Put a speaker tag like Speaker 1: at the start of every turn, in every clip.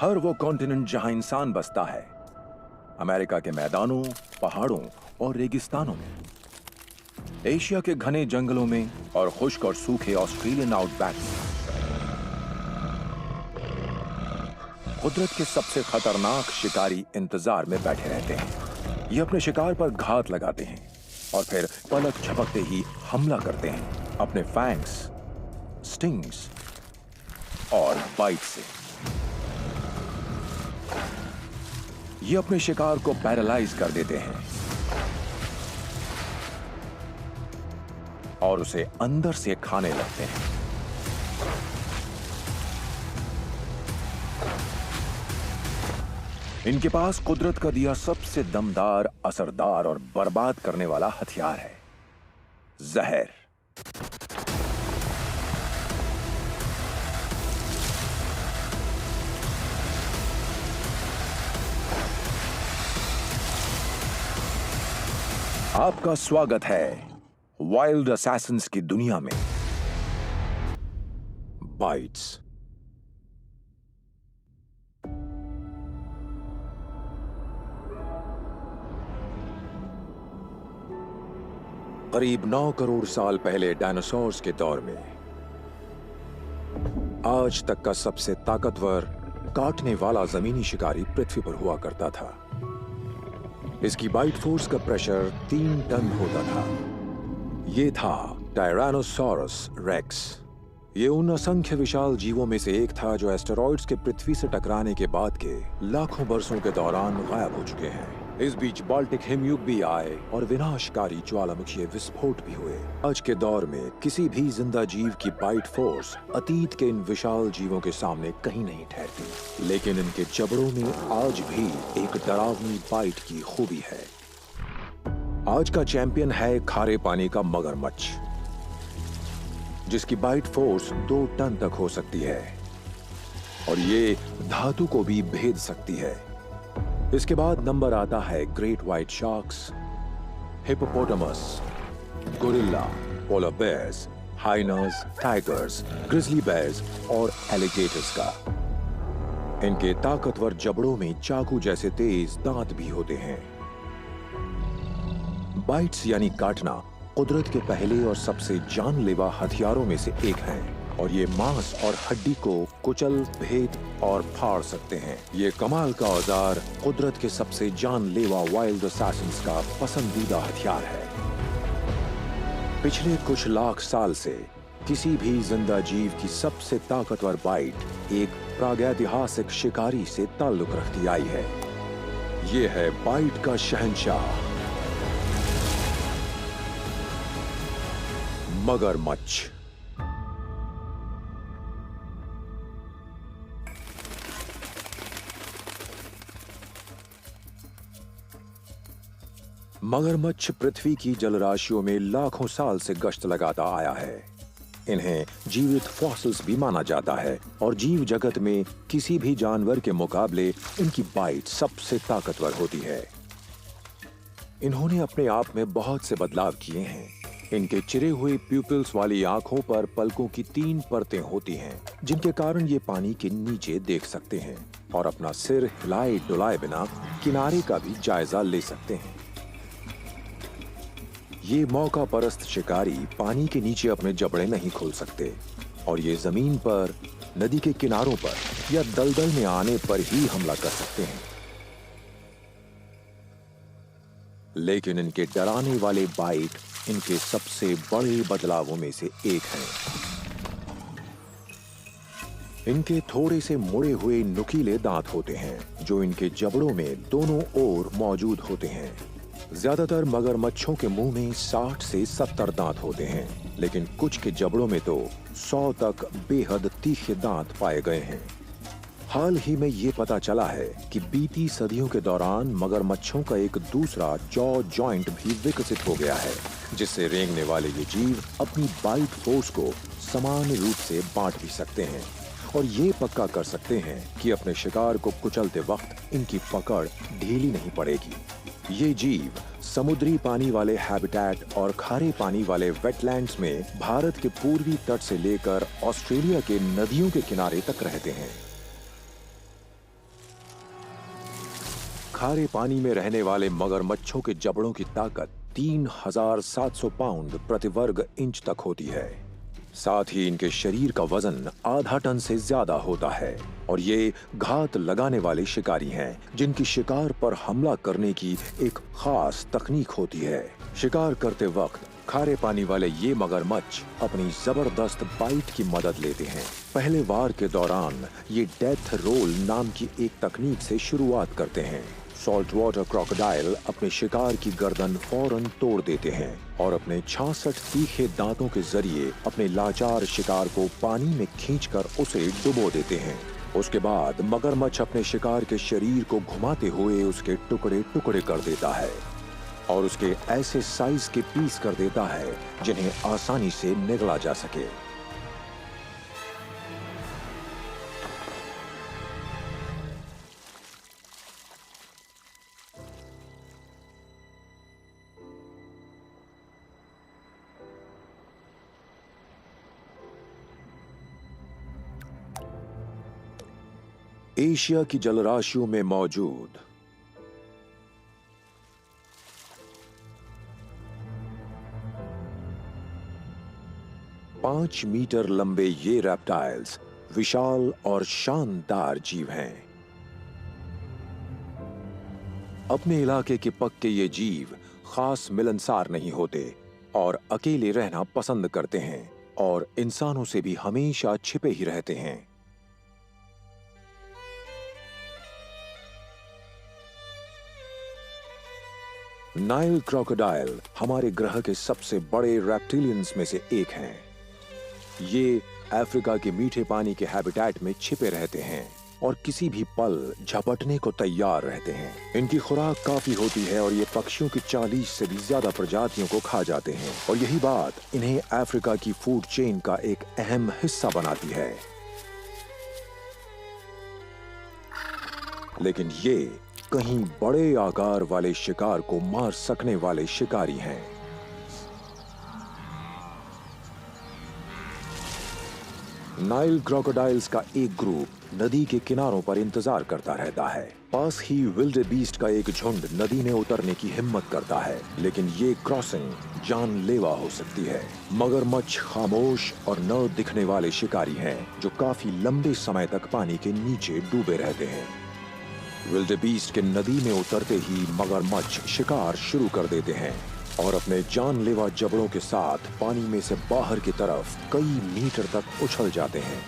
Speaker 1: हर वो कॉन्टिनेंट जहां इंसान बसता है, अमेरिका के मैदानों, पहाड़ों और रेगिस्तानों में, एशिया के घने जंगलों में और खुश्क और सूखे ऑस्ट्रेलियन आउटबैक में, कुदरत के सबसे खतरनाक शिकारी इंतजार में बैठे रहते हैं। ये अपने शिकार पर घात लगाते हैं और फिर पलक झपकते ही हमला करते हैं अपने फैंग्स, स्टिंग्स और बाइट से। ये अपने शिकार को पैरालाइज कर देते हैं और उसे अंदर से खाने लगते हैं। इनके पास कुदरत का दिया सबसे दमदार, असरदार और बर्बाद करने वाला हथियार है, जहर। आपका स्वागत है वाइल्ड असैसिन्स की दुनिया में। बाइट्स। करीब 9 करोड़ साल पहले डायनासोर्स के दौर में आज तक का सबसे ताकतवर काटने वाला जमीनी शिकारी पृथ्वी पर हुआ करता था। इसकी बाइट फोर्स का प्रेशर 3 टन होता था। यह था टायरानोसॉरस रेक्स। ये उन असंख्य विशाल जीवों में से एक था जो एस्टेरॉइड्स के पृथ्वी से टकराने के बाद के लाखों बरसों के दौरान गायब हो चुके हैं। इस बीच बाल्टिक हिमयुग भी आए और विनाशकारी ज्वालामुखीय विस्फोट भी हुए। आज के दौर में किसी भी जिंदा जीव की बाइट फोर्स अतीत के इन विशाल जीवों के सामने कहीं नहीं ठहरती, लेकिन इनके जबड़ों में आज भी एक डरावनी बाइट की खूबी है। आज का चैंपियन है खारे पानी का मगरमच्छ, जिसकी बाइट फोर्स 2 टन तक हो सकती है और ये धातु को भी भेद सकती है। इसके बाद नंबर आता है great white sharks, hippopotamus, gorilla, polar bears, hyenas, tigers, grizzly bears और एलिगेटर्स का। इनके ताकतवर जबड़ों में चाकू जैसे तेज दांत भी होते हैं। बाइट्स यानी काटना कुदरत के पहले और सबसे जानलेवा हथियारों में से एक है और ये मांस और हड्डी को कुचल, भेद और फाड़ सकते हैं। ये कमाल का औजार कुदरत के सबसे जानलेवा वाइल्ड असैसिन्स का पसंदीदा हथियार है। पिछले कुछ लाख साल से किसी भी जिंदा जीव की सबसे ताकतवर बाइट एक प्रागैतिहासिक शिकारी से ताल्लुक रखती आई है। ये है बाइट का शहंशाह, मगरमच्छ। मगरमच्छ पृथ्वी की जलराशियों में लाखों साल से गश्त लगाता आया है। इन्हें जीवित फॉसिल्स भी माना जाता है और जीव जगत में किसी भी जानवर के मुकाबले इनकी बाइट सबसे ताकतवर होती है। इन्होंने अपने आप में बहुत से बदलाव किए हैं। इनके चिरे हुए प्यूपिल्स वाली आंखों पर पलकों की 3 परतें होती हैं, जिनके कारण ये पानी के नीचे देख सकते हैं और अपना सिर हिलाए डुलाए बिना किनारे का भी जायजा ले सकते हैं। ये मौका परस्त शिकारी पानी के नीचे अपने जबड़े नहीं खोल सकते और ये जमीन पर, नदी के किनारों पर या दलदल में आने पर ही हमला कर सकते हैं। लेकिन इनके डराने वाले बाइट इनके सबसे बड़े बदलावों में से एक है। इनके थोड़े से मुड़े हुए नुकीले दांत होते हैं जो इनके जबड़ों में दोनों ओर मौजूद होते हैं। ज्यादातर मगरमच्छों के मुंह में 60 से 70 दांत होते हैं, लेकिन कुछ के जबड़ों में तो 100 तक बेहद तीखे दांत पाए गए हैं। हाल ही में ये पता चला है कि बीती सदियों के दौरान मगरमच्छों का एक दूसरा जॉ जॉइंट भी विकसित हो गया है, जिससे रेंगने वाले ये जीव अपनी बाइट फोर्स को समान रूप से बांट भी सकते हैं और ये पक्का कर सकते हैं कि अपने शिकार को कुचलते वक्त इनकी पकड़ ढीली नहीं पड़ेगी। ये जीव समुद्री पानी वाले हैबिटेट और खारे पानी वाले वेटलैंड्स में भारत के पूर्वी तट से लेकर ऑस्ट्रेलिया के नदियों के किनारे तक रहते हैं। खारे पानी में रहने वाले मगरमच्छों के जबड़ों की ताकत 3,700 पाउंड प्रति वर्ग इंच तक होती है। साथ ही इनके शरीर का वजन आधा टन से ज्यादा होता है और ये घात लगाने वाले शिकारी हैं, जिनकी शिकार पर हमला करने की एक खास तकनीक होती है। शिकार करते वक्त खारे पानी वाले ये मगरमच्छ अपनी जबरदस्त बाइट की मदद लेते हैं। पहले वार के दौरान ये डेथ रोल नाम की एक तकनीक से शुरुआत करते हैं। सॉल्ट वाटर क्रोकोडाइल अपने शिकार की गर्दन फौरन तोड़ देते हैं और अपने 66 तीखे दांतों के जरिए अपने लाचार शिकार को पानी में खींचकर उसे डुबो देते हैं। उसके बाद मगरमच्छ अपने शिकार के शरीर को घुमाते हुए उसके टुकड़े टुकड़े कर देता है और उसके ऐसे साइज के पीस कर देता है जिन्हें आसानी से निगला जा सके। एशिया की जलराशियों में मौजूद 5 मीटर लंबे ये रेप्टाइल्स विशाल और शानदार जीव हैं। अपने इलाके के पक्के ये जीव खास मिलनसार नहीं होते और अकेले रहना पसंद करते हैं और इंसानों से भी हमेशा छिपे ही रहते हैं। नाइल क्रोकोडाइल हमारे ग्रह के सबसे बड़े रेप्टिलियंस में से एक हैं। ये अफ्रीका के मीठे पानी के हैबिटेट में छिपे रहते हैं और किसी भी पल झपटने को तैयार रहते हैं। इनकी खुराक काफी होती है और ये पक्षियों की 40 से भी ज्यादा प्रजातियों को खा जाते हैं और यही बात इन्हें अफ्रीका की फूड चेन का एक अहम हिस्सा बनाती है। लेकिन ये कहीं बड़े आकार वाले शिकार को मार सकने वाले शिकारी हैं। नाइल क्रोकोडाइल्स का एक ग्रुप नदी के किनारों पर इंतजार करता रहता है। पास ही विल्डेबीस्ट का एक झुंड नदी में उतरने की हिम्मत करता है, लेकिन ये क्रॉसिंग जानलेवा हो सकती है। मगरमच्छ खामोश और न दिखने वाले शिकारी हैं जो काफी लंबे समय तक पानी के नीचे डूबे रहते हैं। विल्डेबीस्ट के नदी में उतरते ही मगरमच्छ शिकार शुरू कर देते हैं और अपने जानलेवा जबड़ों के साथ पानी में से बाहर की तरफ कई मीटर तक उछल जाते हैं।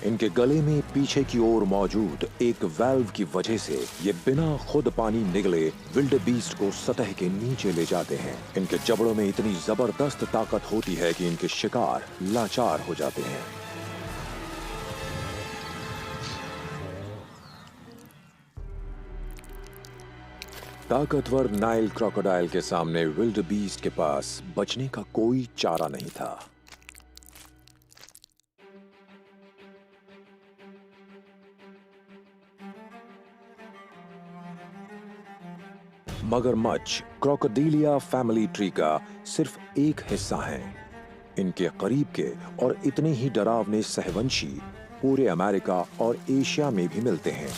Speaker 1: इनके गले में पीछे की ओर मौजूद एक वाल्व की वजह से ये बिना खुद पानी निगले विल्डेबीस्ट को सतह के नीचे ले जाते हैं। इनके जबड़ों में इतनी जबरदस्त ताकत होती है कि इनके शिकार लाचार हो जाते हैं। ताकतवर नाइल क्रोकोडाइल के सामने विल्डेबीस्ट के पास बचने का कोई चारा नहीं था। मगरमच्छ क्रोकोडिलिया फैमिली ट्री का सिर्फ एक हिस्सा है। इनके करीब के और इतने ही डरावने सहवंशी पूरे अमेरिका और एशिया में भी मिलते हैं।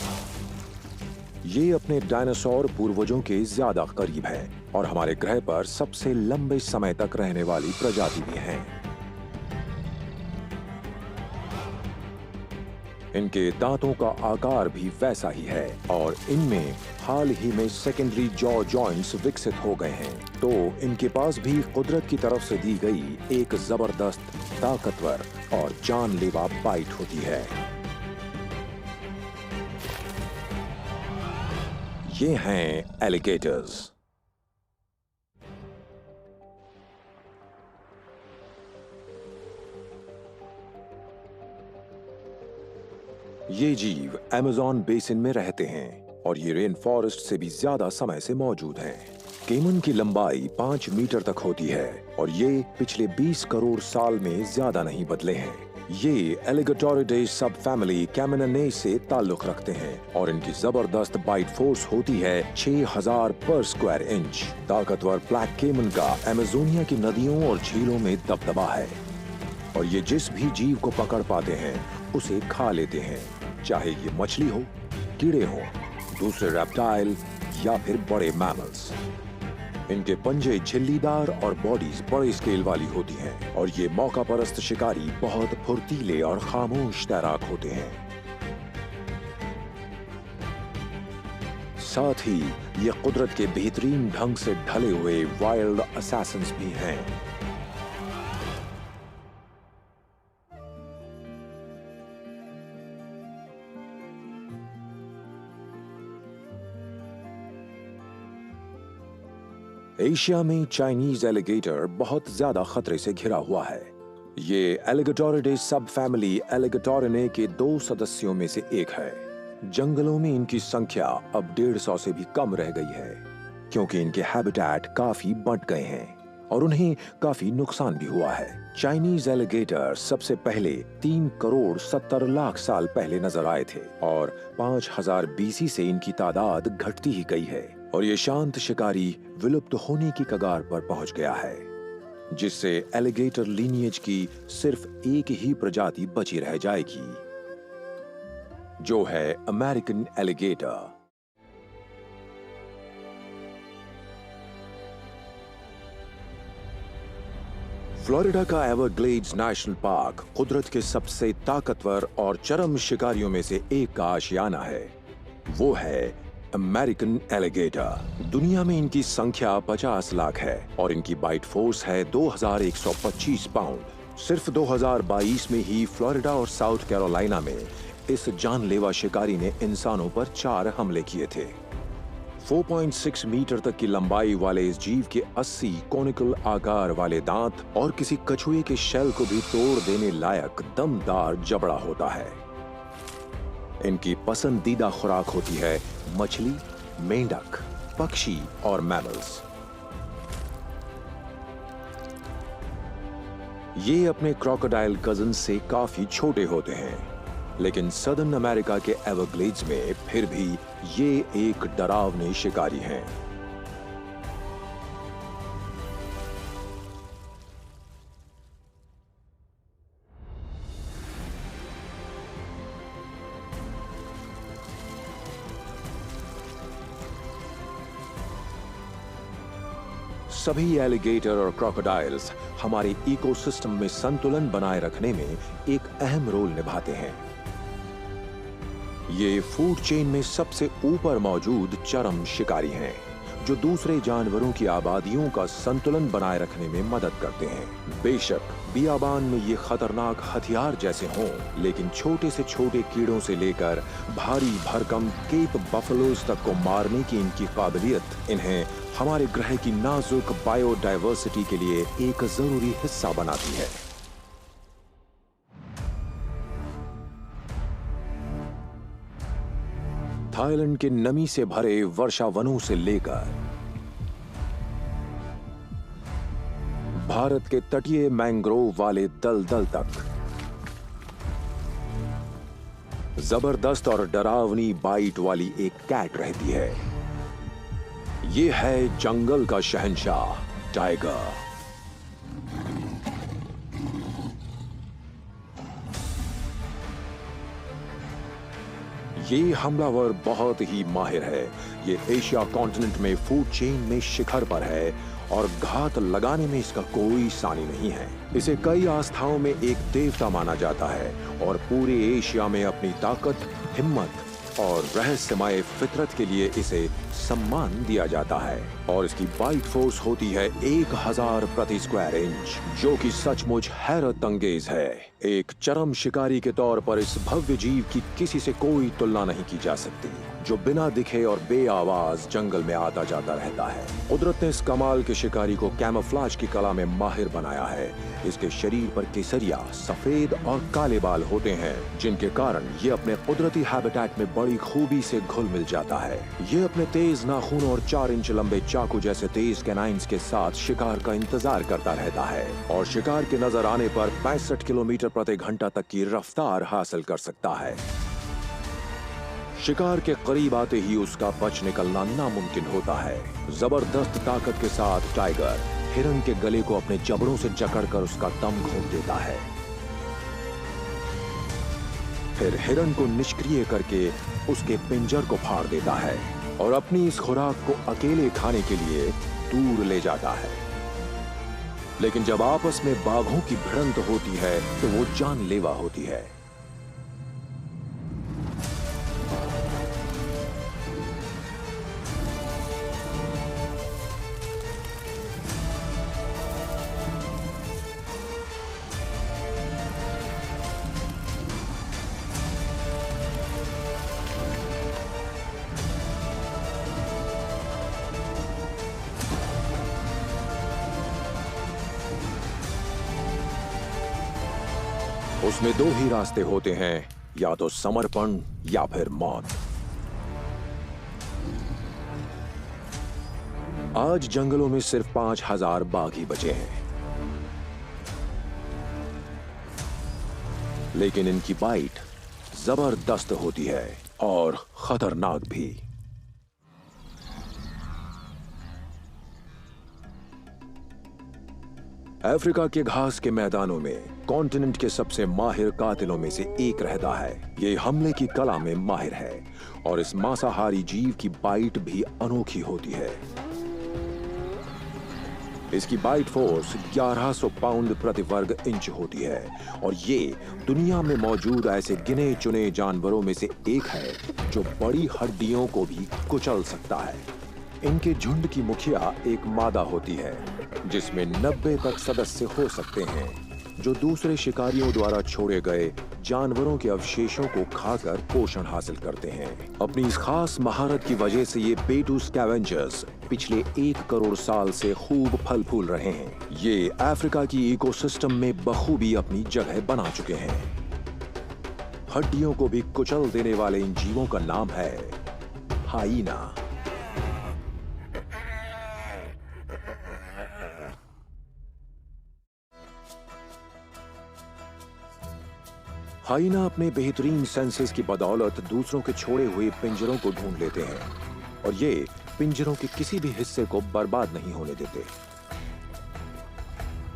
Speaker 1: ये अपने डायनासोर पूर्वजों के ज्यादा करीब है और हमारे ग्रह पर सबसे लंबे समय तक रहने वाली प्रजाति भी हैं। इनके दांतों का आकार भी वैसा ही है और इनमें हाल ही में सेकेंडरी जॉ जॉइंट्स विकसित हो गए हैं, तो इनके पास भी कुदरत की तरफ से दी गई एक जबरदस्त, ताकतवर और जानलेवा बाइट होती है। ये हैं एलिगेटर्स। ये जीव अमेज़न बेसिन में रहते हैं और ये रेन फॉरेस्ट से भी ज्यादा समय से मौजूद हैं। केमन की लंबाई 5 मीटर तक होती है और ये पिछले 20 करोड़ साल में ज्यादा नहीं बदले हैं। ये एलिगेटोरिडे सब फैमिली कैमनने से ताल्लुक रखते हैं और इनकी जबरदस्त बाइट फोर्स होती है 6000 पर स्क्वायर इंच। ताकतवर ब्लैक केमन का अमेजोनिया की नदियों और झीलों में दबदबा है और ये जिस भी जीव को पकड़ पाते हैं उसे खा लेते हैं, चाहे ये मछली हो, कीड़े हो, दूसरे रेप्टाइल या फिर बड़े मैमल्स। इनके पंजे झिल्लीदार और बॉडीज बड़े स्केल वाली होती हैं और ये मौका परस्त शिकारी बहुत फुर्तीले और खामोश तैराक होते हैं। साथ ही ये कुदरत के बेहतरीन ढंग से ढले हुए वाइल्ड असैसिन्स भी हैं। एशिया में चाइनीज एलिगेटर बहुत ज्यादा खतरे से घिरा हुआ है। ये एलिगेटोरिडे सब फैमिली एलिगेटोरिने के 2 सदस्यों में से एक है। जंगलों में इनकी संख्या अब 150 से भी कम रह गई है क्योंकि इनके हैबिटेट काफी बंट गए हैं और उन्हें काफी नुकसान भी हुआ है। चाइनीज एलिगेटर सबसे पहले 3 करोड़ 70 लाख साल पहले नजर आए थे और 5000 बीसी से इनकी तादाद घटती ही गई है और ये शांत शिकारी विलुप्त होने की कगार पर पहुंच गया है, जिससे एलिगेटर लीनिएज की सिर्फ एक ही प्रजाति बची रह जाएगी, जो है अमेरिकन एलिगेटर। फ्लोरिडा का एवरग्लेड्स नेशनल पार्क कुदरत के सबसे ताकतवर और चरम शिकारियों में से एक का आशियाना है। वो है अमेरिकन एलिगेटर। दुनिया में इनकी संख्या 50 लाख है और इनकी बाइट फोर्स है 2125 पाउंड। सिर्फ 2022 में ही फ्लोरिडा और साउथ कैरोलिना में इस जानलेवा शिकारी ने इंसानों पर 4 हमले किए थे। 4.6 मीटर तक की लंबाई वाले इस जीव के 80 कोनिकल आकार वाले दांत और किसी कछुए के शेल को भी तोड़ देने लायक दमदार जबड़ा होता है। इनकी पसंदीदा खुराक होती है मछली, मेंढक, पक्षी और मैमल्स। ये अपने क्रोकोडाइल कजन से काफी छोटे होते हैं, लेकिन सदर्न अमेरिका के एवरग्लेड्स में फिर भी ये एक डरावने शिकारी हैं। सभी एलिगेटर और क्रोकोडाइल्स हमारे इकोसिस्टम में संतुलन बनाए रखने में एक अहम रोल निभाते हैं। ये फूड चेन में सबसे ऊपर मौजूद चरम शिकारी हैं, जो दूसरे जानवरों की आबादियों का संतुलन बनाए रखने में मदद करते हैं। बेशक बियाबान में ये खतरनाक हथियार जैसे हों, लेकिन छोटे से छोटे कीड़ों से लेकर भारी भरकम केप बफलोज तक को मारने की इनकी काबिलियत इन्हें हमारे ग्रह की नाजुक बायोडायवर्सिटी के लिए एक जरूरी हिस्सा बनाती है। थाईलैंड के नमी से भरे वर्षावनों से लेकर भारत के तटीय मैंग्रोव वाले दलदल तक जबरदस्त और डरावनी बाइट वाली एक कैट रहती है। ये है जंगल का शहंशाह टाइगर। ये हमलावर बहुत ही माहिर है। ये एशिया कॉन्टिनेंट में फूड चेन में शिखर पर है और घात लगाने में इसका कोई सानी नहीं है। इसे कई आस्थाओं में एक देवता माना जाता है और पूरे एशिया में अपनी ताकत, हिम्मत और रहस्यमय फितरत के लिए इसे सम्मान दिया जाता है और इसकी बाइट फोर्स होती है 1000 प्रति स्क्वायर इंच, जो कि सचमुच हैरत अंगेज है। एक चरम शिकारी के तौर पर इस भव्य जीव की किसी से कोई तुलना नहीं की जा सकती, जो बिना दिखे और बेआवाज जंगल में आता जाता रहता है। कुदरत ने इस कमाल के शिकारी को कैमोफ्लेज की कला में माहिर बनाया है। इसके शरीर पर केसरिया, सफेद और काले बाल होते हैं, जिनके कारण ये अपने कुदरती हैबिटेट में बड़ी खूबी से घुल मिल जाता है। ये अपने तेज नाखून और 4 इंच लंबे चाकू जैसे तेज कैनाइन्स के साथ शिकार का इंतजार करता रहता है और शिकार के नजर आने पर 65 किलोमीटर प्रति घंटा तक की रफ्तार हासिल कर सकता है। शिकार के करीब आते ही उसका बच निकलना नामुमकिन होता है। जबरदस्त ताकत के साथ टाइगर हिरन के गले को अपने जबड़ों से जकड़कर उसका दम घोंट देता है। फिर हिरन को निष्क्रिय करके उसके पिंजर को फाड़ देता है और अपनी इस खुराक को अकेले खाने के लिए दूर ले जाता है। लेकिन जब आपस में बाघों की भिड़ंत होती है तो वो जानलेवा होती है। उसमें दो ही रास्ते होते हैं, या तो समर्पण या फिर मौत। आज जंगलों में सिर्फ 5000 बाघ ही बचे हैं, लेकिन इनकी बाइट जबरदस्त होती है और खतरनाक भी। अफ्रीका के घास के मैदानों में कॉन्टिनेंट के सबसे माहिर कातिलों में से एक रहता है। ये हमले की कला में माहिर है और इस मांसाहारी जीव की बाइट भी अनोखी होती है। इसकी बाइट फोर्स 1100 पाउंड प्रति वर्ग इंच होती है और ये दुनिया में मौजूद ऐसे गिने चुने जानवरों में से एक है जो बड़ी हड्डियों को भी कुचल सकता है। इनके झुंड की मुखिया एक मादा होती है जिसमें 90 तक सदस्य हो सकते हैं, जो दूसरे शिकारियों द्वारा छोड़े गए जानवरों के अवशेषों को खाकर पोषण हासिल करते हैं। अपनी इस खास महारत की वजह से ये पेटू स्कैवेंजर्स पिछले 1 करोड़ साल से खूब फल फूल रहे हैं। ये अफ्रीका की इकोसिस्टम में बखूबी अपनी जगह बना चुके हैं। हड्डियों को भी कुचल देने वाले इन जीवों का नाम है हाइना। हाइना अपने बेहतरीन सेंसेस की बदौलत दूसरों के छोड़े हुए पिंजरों को ढूंढ लेते हैं और ये पिंजरों के किसी भी हिस्से को बर्बाद नहीं होने देते।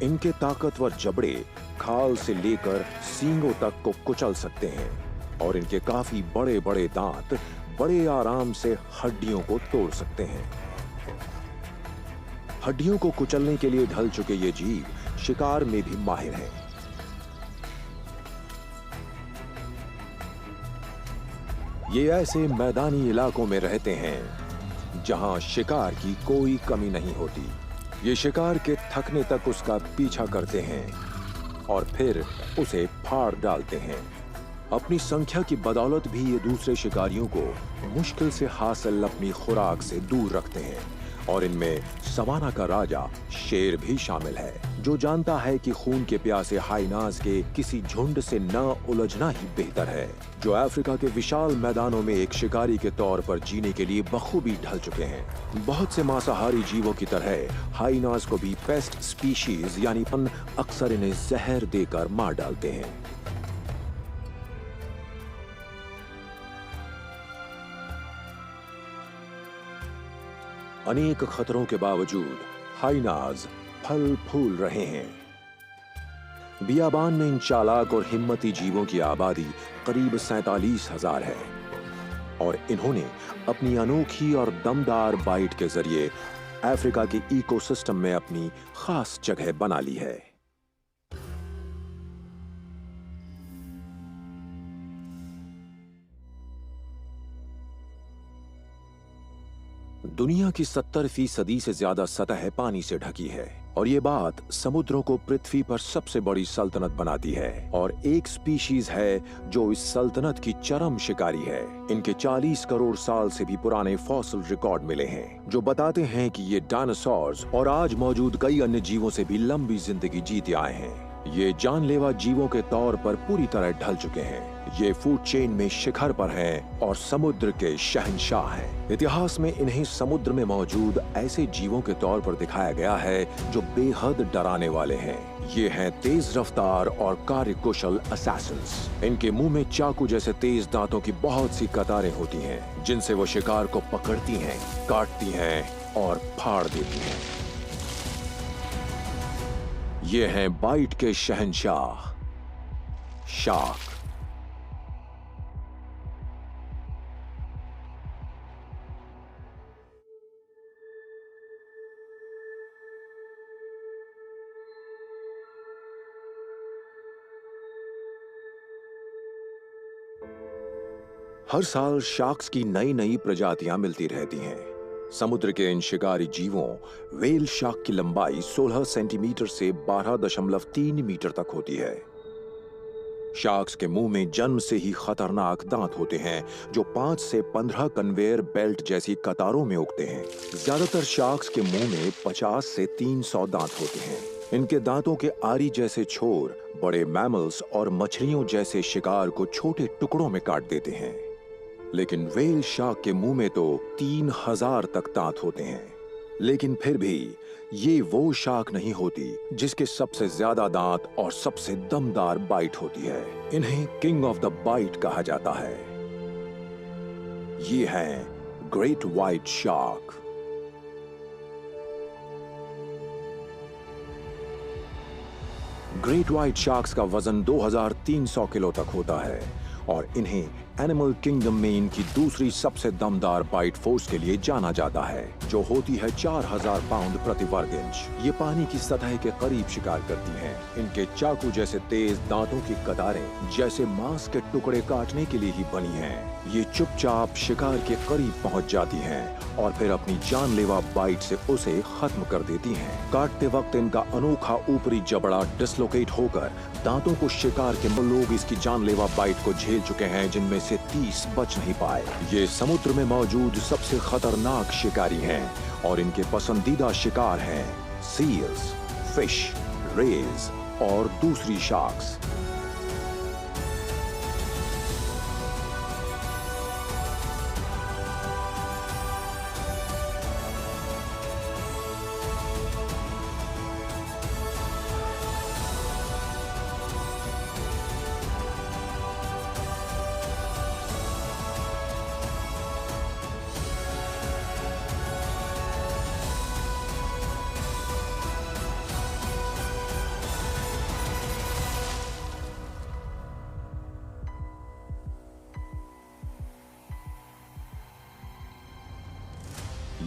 Speaker 1: इनके ताकतवर जबड़े खाल से लेकर सींगों तक को कुचल सकते हैं और इनके काफी बड़े बड़े दांत बड़े आराम से हड्डियों को तोड़ सकते हैं। हड्डियों को कुचलने के लिए ढल चुके ये जीव शिकार में भी माहिर हैं। ये ऐसे मैदानी इलाकों में रहते हैं जहां शिकार की कोई कमी नहीं होती। ये शिकार के थकने तक उसका पीछा करते हैं और फिर उसे फाड़ डालते हैं। अपनी संख्या की बदौलत भी ये दूसरे शिकारियों को मुश्किल से हासिल अपनी खुराक से दूर रखते हैं और इनमें सवाना का राजा शेर भी शामिल है, जो जानता है कि खून के प्यासे हाइनास के किसी झुंड से न उलझना ही बेहतर है, जो अफ्रीका के विशाल मैदानों में एक शिकारी के तौर पर जीने के लिए बखूबी ढल चुके हैं। बहुत से मांसाहारी जीवों की तरह हाइनास को भी पेस्ट स्पीशीज यानी अक्सर इन्हें जहर देकर मार डालते हैं। अनेक खतरों के बावजूद हाइनाज फल फूल रहे हैं। बियाबान में इन चालाक और हिम्मती जीवों की आबादी करीब 47,000 है और इन्होंने अपनी अनोखी और दमदार बाइट के जरिए अफ्रीका के इकोसिस्टम में अपनी खास जगह बना ली है। दुनिया की 70% से ज्यादा सतह पानी से ढकी है और ये बात समुद्रों को पृथ्वी पर सबसे बड़ी सल्तनत बनाती है। और एक स्पीशीज है जो इस सल्तनत की चरम शिकारी है। इनके 40 करोड़ साल से भी पुराने फॉसिल रिकॉर्ड मिले हैं जो बताते हैं कि ये डायनासोर्स और आज मौजूद कई अन्य जीवों से भी लंबी जिंदगी जीते आए हैं। ये जानलेवा जीवों के तौर पर पूरी तरह ढल चुके हैं। ये फूड चेन में शिखर पर हैं और समुद्र के शहंशाह हैं। इतिहास में इन्हें समुद्र में मौजूद ऐसे जीवों के तौर पर दिखाया गया है जो बेहद डराने वाले हैं। ये हैं तेज रफ्तार और कार्यकुशल असैसिन्स। इनके मुंह में चाकू जैसे तेज दांतों की बहुत सी कतारें होती हैं, जिनसे वो शिकार को पकड़ती हैं, काटती हैं और फाड़ देती हैं। ये हैं बाइट के शहंशाह शार्क। हर साल शार्क्स की नई नई प्रजातियां मिलती रहती हैं। समुद्र के इन शिकारी जीवों व्हेल शार्क की लंबाई 16 सेंटीमीटर से 12.3 मीटर तक होती है। शार्क्स के मुंह में जन्म से ही खतरनाक दांत होते हैं जो 5 से 15 कन्वेयर बेल्ट जैसी कतारों में उगते हैं। ज्यादातर शार्क्स के मुंह में 50 से 300 दांत होते हैं। इनके दांतों के आरी जैसे छोर बड़े मैमल्स और मछलियों जैसे शिकार को छोटे टुकड़ों में काट देते हैं। लेकिन व्हेल शार्क के मुंह में तो 3000 तक दांत होते हैं। लेकिन फिर भी ये वो शार्क नहीं होती जिसके सबसे ज्यादा दांत और सबसे दमदार बाइट होती है। इन्हें किंग ऑफ द बाइट कहा जाता है। ये है great white shark. Great white sharks का वजन 2300 किलो तक होता है और इन्हें एनिमल किंगडम में इनकी दूसरी सबसे दमदार बाइट फोर्स के लिए जाना जाता है, जो होती है 4000 पाउंड प्रति वर्ग इंच। ये पानी की सतह के करीब शिकार करती हैं। इनके चाकू जैसे तेज दांतों की कतारें जैसे मांस के टुकड़े काटने के लिए ही बनी हैं। ये चुपचाप शिकार के करीब पहुंच जाती हैं और फिर अपनी जानलेवा बाइट से उसे खत्म कर देती हैं। काटते वक्त इनका अनोखा ऊपरी जबड़ा डिसलोकेट होकर दांतों को शिकार के लोग इसकी जानलेवा बाइट को झेल चुके हैं, जिनमें से 30 बच नहीं पाए। ये समुद्र में मौजूद सबसे खतरनाक शिकारी हैं और इनके पसंदीदा शिकार हैं सील्स, फिश, रेज और दूसरी शार्क्स।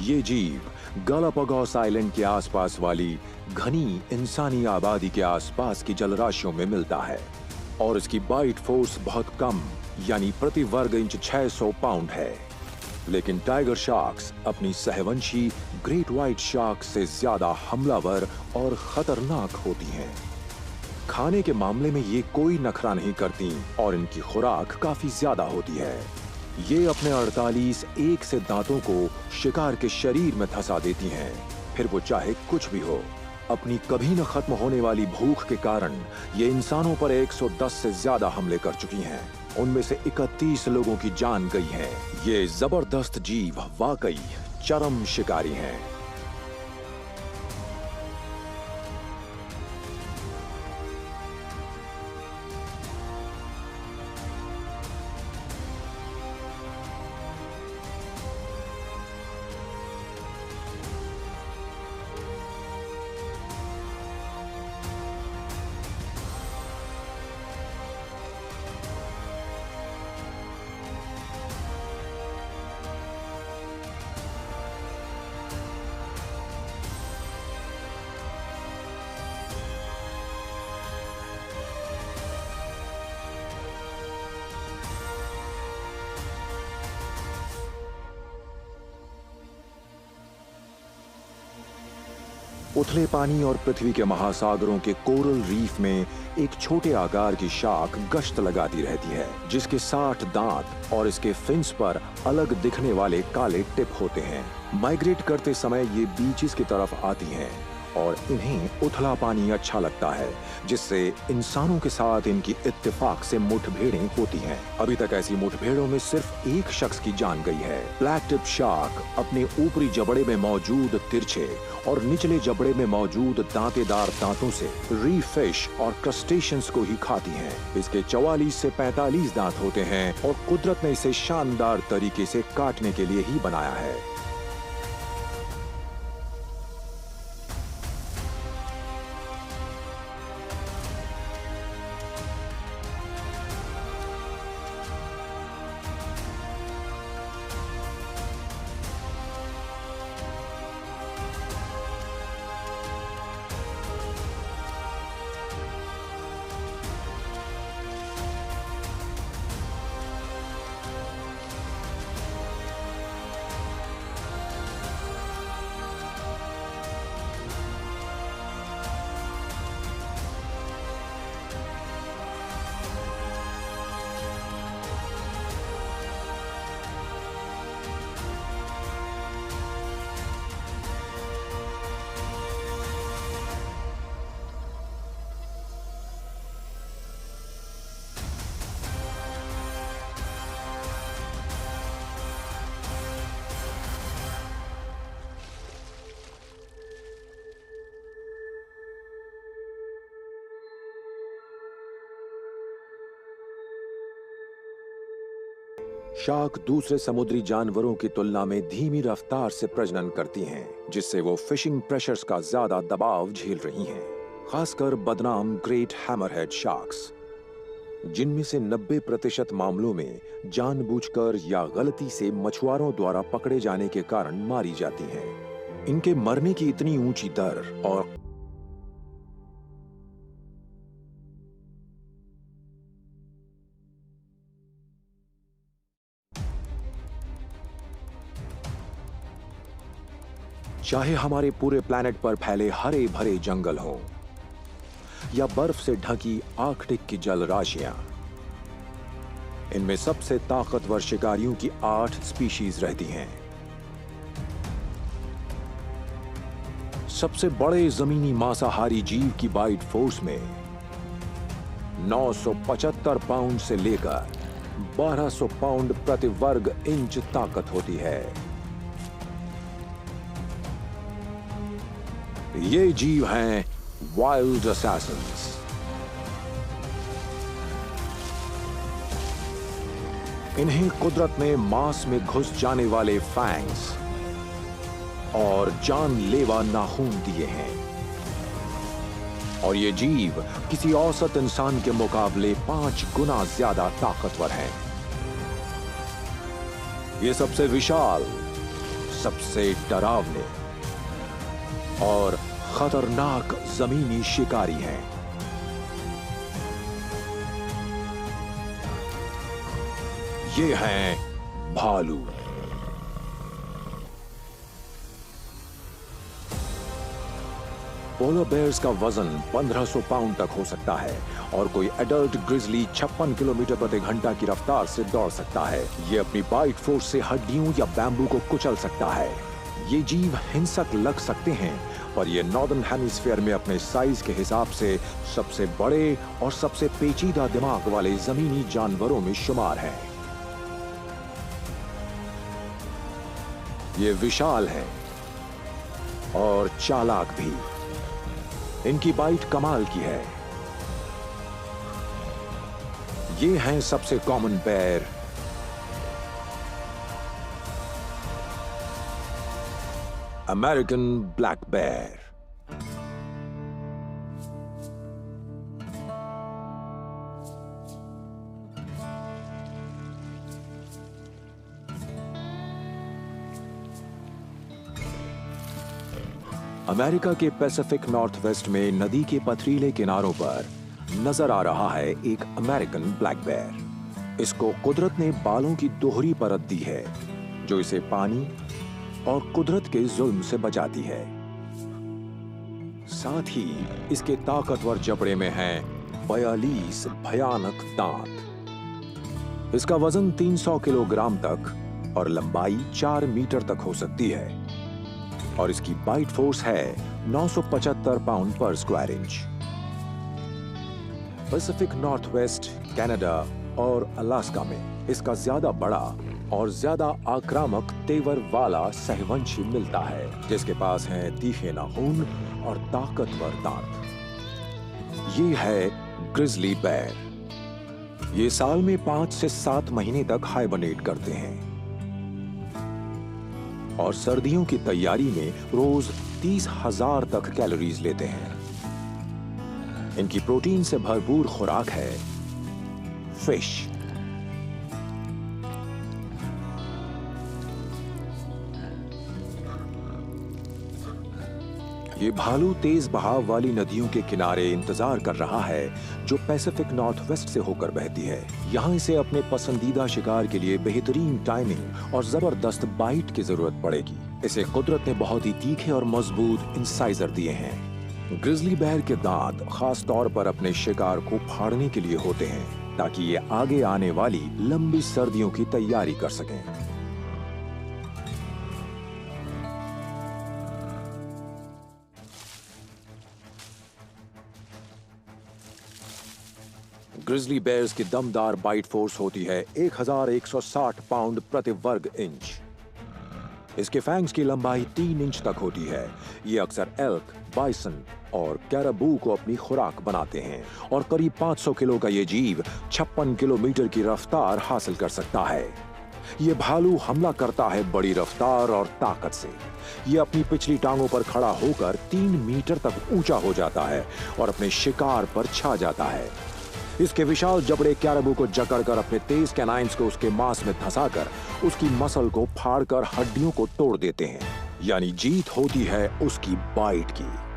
Speaker 1: ये जीव गालापागोस आइलैंड के आसपास वाली घनी इंसानी आबादी के आसपास की जलराशियों में मिलता है और इसकी बाइट फोर्स बहुत कम यानी प्रति वर्ग इंच 600 पाउंड है। लेकिन टाइगर शार्क्स अपनी सहवंशी ग्रेट व्हाइट शार्क से ज्यादा हमलावर और खतरनाक होती हैं। खाने के मामले में ये कोई नखरा नहीं करती और इनकी खुराक काफी ज्यादा होती है। ये अपने 48 एक से दांतों को शिकार के शरीर में धंसा देती हैं, फिर वो चाहे कुछ भी हो। अपनी कभी न खत्म होने वाली भूख के कारण ये इंसानों पर 110 से ज्यादा हमले कर चुकी हैं। उनमें से 31 लोगों की जान गई है। ये जबरदस्त जीव वाकई चरम शिकारी हैं। उथले पानी और पृथ्वी के महासागरों के कोरल रीफ में एक छोटे आकार की शार्क गश्त लगाती रहती है, जिसके 60 दांत और इसके फिन्स पर अलग दिखने वाले काले टिप होते हैं। माइग्रेट करते समय ये बीचेस की तरफ आती हैं और इन्हें उथला पानी अच्छा लगता है, जिससे इंसानों के साथ इनकी इत्तेफाक से मुठभेड़ें होती हैं। अभी तक ऐसी मुठभेड़ों में सिर्फ एक शख्स की जान गई है। ब्लैक टिप शार्क अपने ऊपरी जबड़े में मौजूद तिरछे और निचले जबड़े में मौजूद दांतेदार दांतों से रीफ फिश और क्रस्टेशियंस को ही खाती हैं। इसके 44 से 45 दांत होते हैं और कुदरत ने इसे शानदार तरीके से काटने के लिए ही बनाया है। शार्क दूसरे समुद्री जानवरों की तुलना में धीमी रफ्तार से प्रजनन करती हैं, जिससे वो फिशिंग प्रेशर्स का ज्यादा दबाव झेल रही हैं, खासकर बदनाम ग्रेट हैमरहेड शार्क्स, जिनमें से 90% मामलों में जानबूझकर या गलती से मछुआरों द्वारा पकड़े जाने के कारण मारी जाती हैं। इनके मरने की इतनी ऊंची दर और चाहे हमारे पूरे प्लैनेट पर फैले हरे भरे जंगल हों या बर्फ से ढकी आर्कटिक की जल राशियां, इनमें सबसे ताकतवर शिकारियों की 8 स्पीशीज रहती हैं। सबसे बड़े जमीनी मांसाहारी जीव की बाइट फोर्स में 975 पाउंड से लेकर 1200 पाउंड प्रति वर्ग इंच ताकत होती है। ये जीव हैं वाइल्ड असैसिन्स। इन्हें कुदरत ने मांस में घुस जाने वाले फैंग्स और जानलेवा नाखून दिए हैं, और ये जीव किसी औसत इंसान के मुकाबले 5 गुना ज्यादा ताकतवर हैं। ये सबसे विशाल, सबसे डरावने और खतरनाक जमीनी शिकारी हैं। ये हैं भालू। पोलर बेयर्स का वजन 1500 पाउंड तक हो सकता है और कोई एडल्ट ग्रिजली 56 किलोमीटर प्रति घंटा की रफ्तार से दौड़ सकता है। ये अपनी बाइट फोर्स से हड्डियों या बैम्बू को कुचल सकता है। ये जीव हिंसक लग सकते हैं, पर ये नॉर्दर्न हेमिस्फीयर में अपने साइज के हिसाब से सबसे बड़े और सबसे पेचीदा दिमाग वाले जमीनी जानवरों में शुमार हैं। ये विशाल हैं और चालाक भी। इनकी बाइट कमाल की है। ये हैं सबसे common bear, American black bear. America के पैसिफिक नॉर्थ वेस्ट में नदी के पथरीले किनारों पर नजर आ रहा है एक अमेरिकन ब्लैक बेयर। इसको कुदरत ने बालों की दोहरी परत दी है, जो इसे पानी और कुदरत के जुल्म से बचाती है। साथ ही इसके ताकतवर जबड़े में हैं 42 भयानक दांत। इसका वजन 300 किलोग्राम तक और लंबाई 4 मीटर तक हो सकती है, और इसकी बाइट फोर्स है 975 पाउंड पर square inch. Pacific North waste, Canada और अलास्का में इसका ज्यादा बड़ा और ज्यादा आक्रामक तेवर वाला सहवंशी मिलता है, जिसके पास हैं तीखे नाखून और ताकतवर दांत। ये है ग्रिजली बेयर। ये साल में 5 से 7 महीने तक हाइबरनेट करते हैं और सर्दियों की तैयारी में रोज 30,000 तक कैलोरीज लेते हैं। इनकी प्रोटीन से भरपूर खुराक है फिश। ये भालू तेज बहाव वाली नदियों के किनारे इंतजार कर रहा है, जो पैसिफिक नॉर्थ वेस्ट से होकर बहती है। यहाँ इसे अपने पसंदीदा शिकार के लिए बेहतरीन टाइमिंग और जबरदस्त बाइट की जरूरत पड़ेगी। इसे कुदरत ने बहुत ही तीखे और मजबूत इंसाइजर दिए हैं। ग्रिजली बेयर के दांत खास तौर पर अपने शिकार को फाड़ने के लिए होते हैं, ताकि ये आगे आने वाली लंबी सर्दियों की तैयारी कर सकें। ग्रिजली बेयर्स की दमदार बाइट फोर्स होती है 1160 पाउंड प्रति वर्ग इंच। इसके फैंग्स की लंबाई 3 इंच तक होती है। ये अक्सर एल्क, बाइसन और कैराबू को अपनी खुराक बनाते हैं, और करीब 500 किलो का ये जीव 56 किलोमीटर की रफ्तार हासिल कर सकता है। ये भालू हमला करता है बड़ी रफ्तार और ताकत से। ये अपनी पिछली टांगों पर खड़ा होकर 3 मीटर तक ऊंचा हो जाता है और अपने शिकार पर छा जाता है। इसके विशाल जबड़े कैरबू को जकड़कर अपने तेज कैनाइन्स को उसके मांस में धंसाकर उसकी मसल को फाड़कर हड्डियों को तोड़ देते हैं। यानी जीत होती है उसकी बाइट की।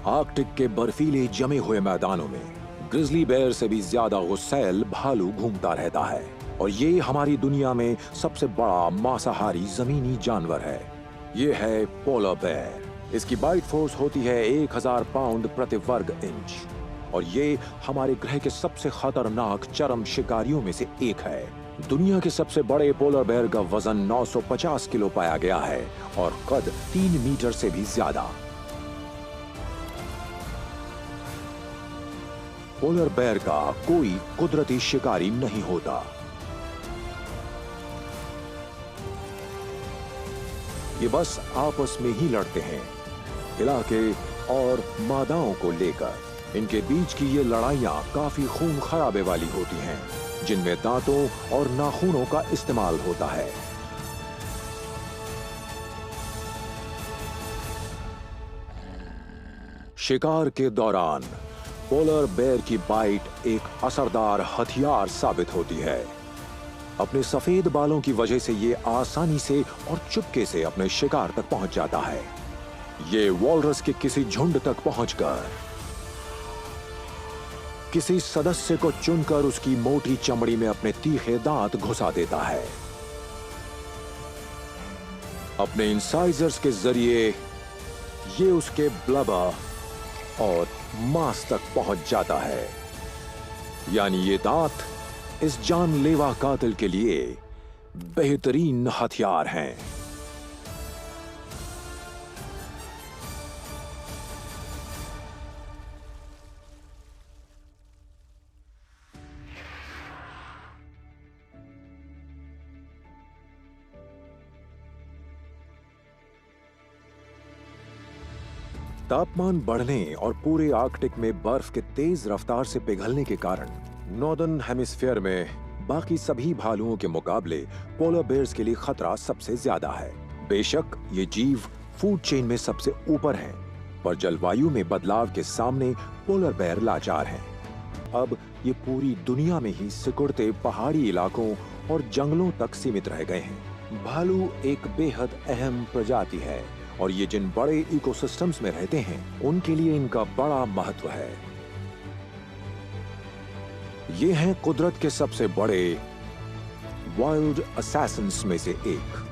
Speaker 1: आर्कटिक के बर्फीले जमे हुए मैदानों में ग्रिजली बेयर से भी ज्यादा गुस्सैल भालू घूमता रहता है और ये हमारी दुनिया में सबसे बड़ा मांसाहारी जमीनी जानवर है। ये है पोलर बेयर। इसकी बाइट फोर्स होती है 1000 पाउंड प्रति वर्ग इंच और ये हमारे ग्रह के सबसे खतरनाक चरम शिकारियों में से एक है। दुनिया के सबसे बड़े पोलर बेयर का वजन 950 किलो पाया गया है और कद 3 मीटर से भी ज्यादा। पोलर बेयर का कोई कुदरती शिकारी नहीं होता। ये बस आपस में ही लड़ते हैं, इलाके और मादाओं को लेकर। इनके बीच की ये लड़ाइयां काफी खून खराबे वाली होती हैं, जिनमें दांतों और नाखूनों का इस्तेमाल होता है। शिकार के दौरान पोलर बेयर की बाइट एक असरदार हथियार साबित होती है। अपने सफेद बालों की वजह से ये आसानी से और चुपके से अपने शिकार तक पहुंच जाता है। ये वॉलरस के किसी झुंड तक पहुंचकर किसी सदस्य को चुनकर उसकी मोटी चमड़ी में अपने तीखे दांत घुसा देता है। अपने इंसाइजर्स के जरिए ये उसके ब्लबर और मांस तक पहुंच जाता है। यानी ये दांत इस जानलेवा कातिल के लिए बेहतरीन हथियार हैं। तापमान बढ़ने और पूरे आर्कटिक में बर्फ के तेज रफ्तार से पिघलने के कारण नॉर्दर्न हेमिस्फीयर में बाकी सभी भालुओं के मुकाबले पोलर बेयर्स के लिए खतरा सबसे ज्यादा है। बेशक ये जीव फूड चेन में सबसे ऊपर हैं, पर जलवायु में बदलाव के सामने पोलर बेयर लाचार हैं। अब ये पूरी दुनिया में ही सिकुड़ते पहाड़ी इलाकों और जंगलों तक सीमित रह गए हैं। भालू एक बेहद अहम प्रजाति है और ये जिन बड़े इकोसिस्टम्स में रहते हैं उनके लिए इनका बड़ा महत्व है। ये हैं कुदरत के सबसे बड़े वाइल्ड असैसिन्स में से एक।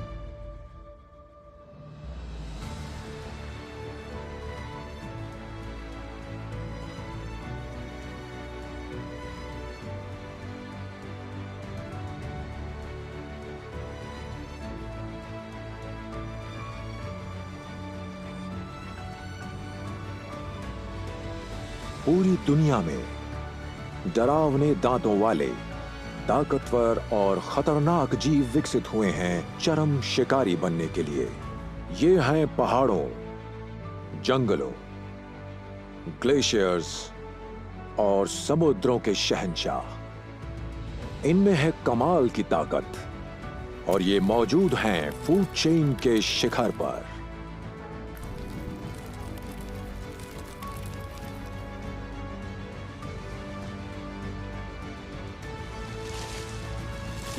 Speaker 1: पूरी दुनिया में डरावने दांतों वाले ताकतवर और खतरनाक जीव विकसित हुए हैं चरम शिकारी बनने के लिए। ये हैं पहाड़ों, जंगलों, ग्लेशियर्स और समुद्रों के शहंशाह। इनमें है कमाल की ताकत और ये मौजूद हैं फूड चेन के शिखर पर।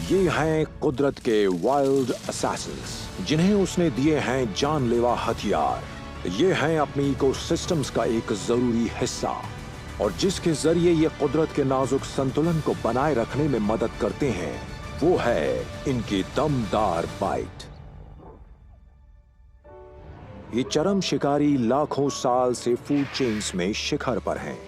Speaker 1: ये हैं कुदरत के वाइल्ड असैसिन्स, जिन्हें उसने दिए हैं जानलेवा हथियार। ये हैं अपनी इकोसिस्टम्स का एक जरूरी हिस्सा और जिसके जरिए ये कुदरत के नाजुक संतुलन को बनाए रखने में मदद करते हैं, वो है इनकी दमदार बाइट। ये चरम शिकारी लाखों साल से फूड चेन्स में शिखर पर हैं।